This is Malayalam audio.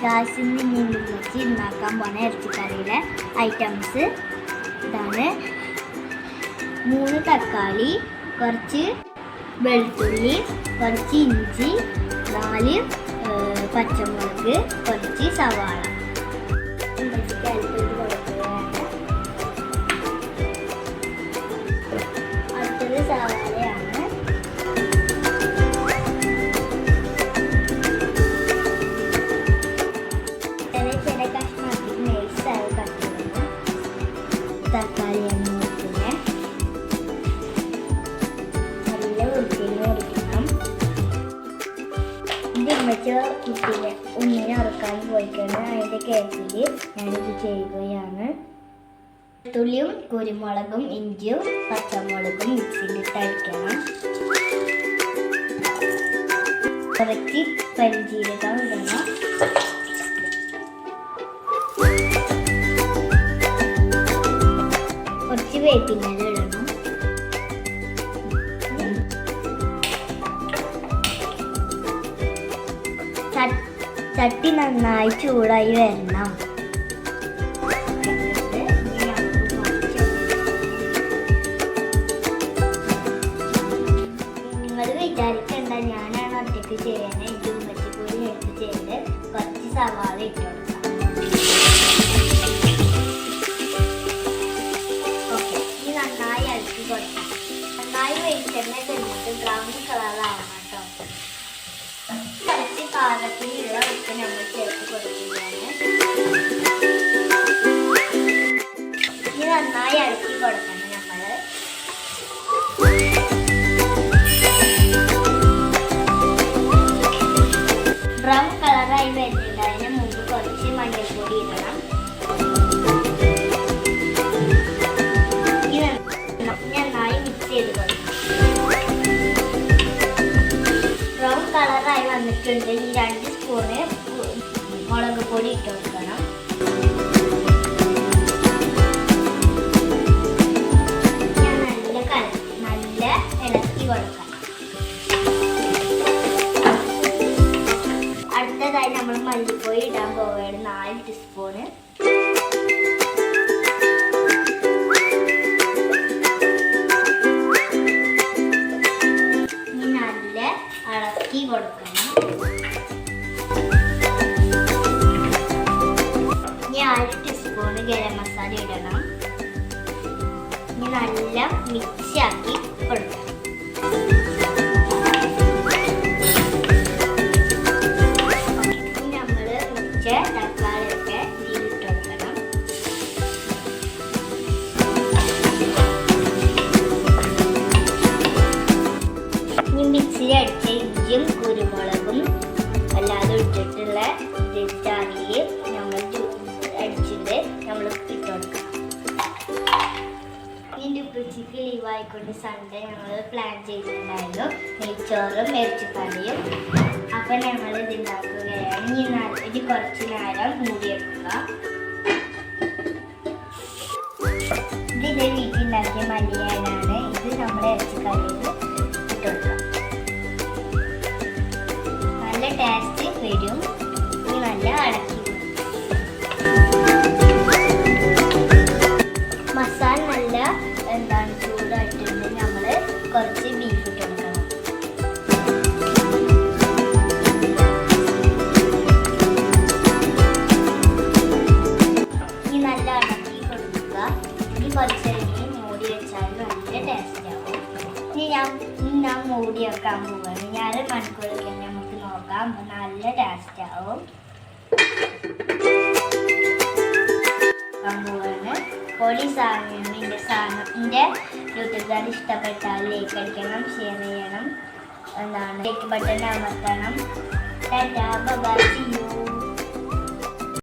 ഗ്യാസിന് മുന്നിൽ വെച്ച് ഉണ്ടാക്കാൻ പോണ ഇറച്ചിക്കറിയിലെ ഐറ്റംസ് ഇതാണ്. 3 തക്കാളി, കുറച്ച് വെളുത്തുള്ളി, കുറച്ച് ഇഞ്ചി, 4 പച്ചമുളക്, കുറച്ച് സവാള. അടുത്തത് സവാളയാണ്. തക്കാളി എണ്ണ നല്ല വൃത്തിയിൽ മുറിക്കണം. ഇത് ഉമ്മച്ച കുട്ടിയെ ഉണ്ണിനെ ഉറക്കാൻ പോയിട്ടുണ്ട്. അതിൻ്റെ കേസിൽ ഞാനിത് ചെയ്യുകയാണ്. വെളുത്തുള്ളിയും കുരുമുളകും ഇഞ്ചിയും പച്ചമുളകും മിക്സിയിലിട്ട് അടിക്കണം. കുറച്ച് പെരുംജീരകം ഇടണം. കുറച്ച് വേപ്പില ഇടണം. ചട്ടി നന്നായി ചൂടായി വരണം. നിങ്ങൾ വിചാരിക്കണ്ട ഞാനാണ് ഒറ്റയ്ക്ക് ചെയ്യുന്നത്. ഇത് ഉമ്മച്ചിക്കൂടി എടുത്ത് ചെയ്ത് കുറച്ച് സവാള ഇട്ട് കൊടുക്കാം. നന്നായി ഇളക്കി കൊടുക്കാം. നന്നായി വെളിച്ചെണ്ണ കഴിഞ്ഞിട്ട് ബ്രൗൺ കളറാവണം കേട്ടോ. കുറച്ച് പാകത്തിനുള്ള ഉപ്പ് നമ്മൾ ചേർത്ത് കൊടുക്കുകയാണ്. ഇനി നന്നായി ഇളക്കി കൊടുക്കണം. നമ്മൾ ബ്രൗൺ കളറായി വരുന്നില്ല. അതിന് മുമ്പ് കുറച്ച് മഞ്ഞൾപ്പൊടി ഇടണം. നന്നായി മിക്സ് ചെയ്ത് കൊടുക്കണം. ബ്രൗൺ കളറായി വന്നിട്ടുണ്ട്. ഈ 2 സ്പൂണ് മുളക് പൊടി ഇട്ട് കൊടുക്കണം. നല്ല ഇളക്കി കൊടുക്കണം. അടുത്തതായി നമ്മൾ മല്ലിപ്പൊടി ഇടാൻ പോവുകയാണ്. 4 ടീസ്പൂണ്. ഇളക്കി കൊടുക്കണം. ഇനി 1 ടീസ്പൂണ് ഗരം മസാല ഇടണം. ഇനി നല്ല മിക്സ് ആക്കി കൊടുക്കണം. നമ്മൾ മുറിച്ച തക്കാളിയൊക്കെ ഇതിലിട്ട് കൊടുക്കണം. ഇനി മിക്സിയിൽ അടിച്ച ഇഞ്ചിയും കുരുമുളകും അല്ലാതെ ഇട്ടിട്ടുള്ള ചാറിയിൽ നമ്മൾ അടിച്ചിട്ട് നമ്മൾ ഇട്ട് കൊടുക്കണം. ഇതിൻ്റെ ഉപ്പച്ചിക്ക് ലീവായിക്കൊണ്ട് സൺഡേ ഞങ്ങൾ പ്ലാൻ ചെയ്തിട്ടുണ്ടായിരുന്നു നെയ്ച്ചോറും ഇറച്ചിക്കറിയും. അപ്പം ഞങ്ങൾ ഇത് ഉണ്ടാക്കുകയാണ്. ഇനി കുറച്ച് നേരം മൂടി വെക്കുക. ഇതിൻ്റെ വീട്ടിലുണ്ടാക്കിയ മല്ലിയാനാണ്. ഇത് നമ്മുടെ ഇറച്ചിക്കറിയിൽ ഇട്ട് കൊടുക്കാം. നല്ല ടേസ്റ്റ് വരും. ഇനി നല്ല ഇളക്കി മസാല നല്ല ചൂടായിട്ടുണ്ട്. നമ്മൾ കുറച്ച് ബീഫ് ഇട്ട് കൊടുക്കണം. ഇനി നല്ല ഇളക്കി കൊടുക്കുക. ഇനി കുറച്ച് മൂടി വെച്ചാൽ നല്ല ടേസ്റ്റ് ആവും. ഇനി ഞാൻ മൂടി വെക്കാൻ പോവുകയാണ്. ഞാൻ 1 മണിക്കൂറൊക്കെ നമുക്ക് നോക്കാം. നല്ല ടേസ്റ്റ് ആവും. പോവാണ് പൊടി സാധനം. എൻ്റെ യൂട്യൂബുകാർ ഇഷ്ടപ്പെട്ടാൽ ലൈക്ക് അടിക്കണം, ഷെയർ ചെയ്യണം, ലൈക്ക് ബട്ടൺ അമർത്തണം. Tata bye bye, see U.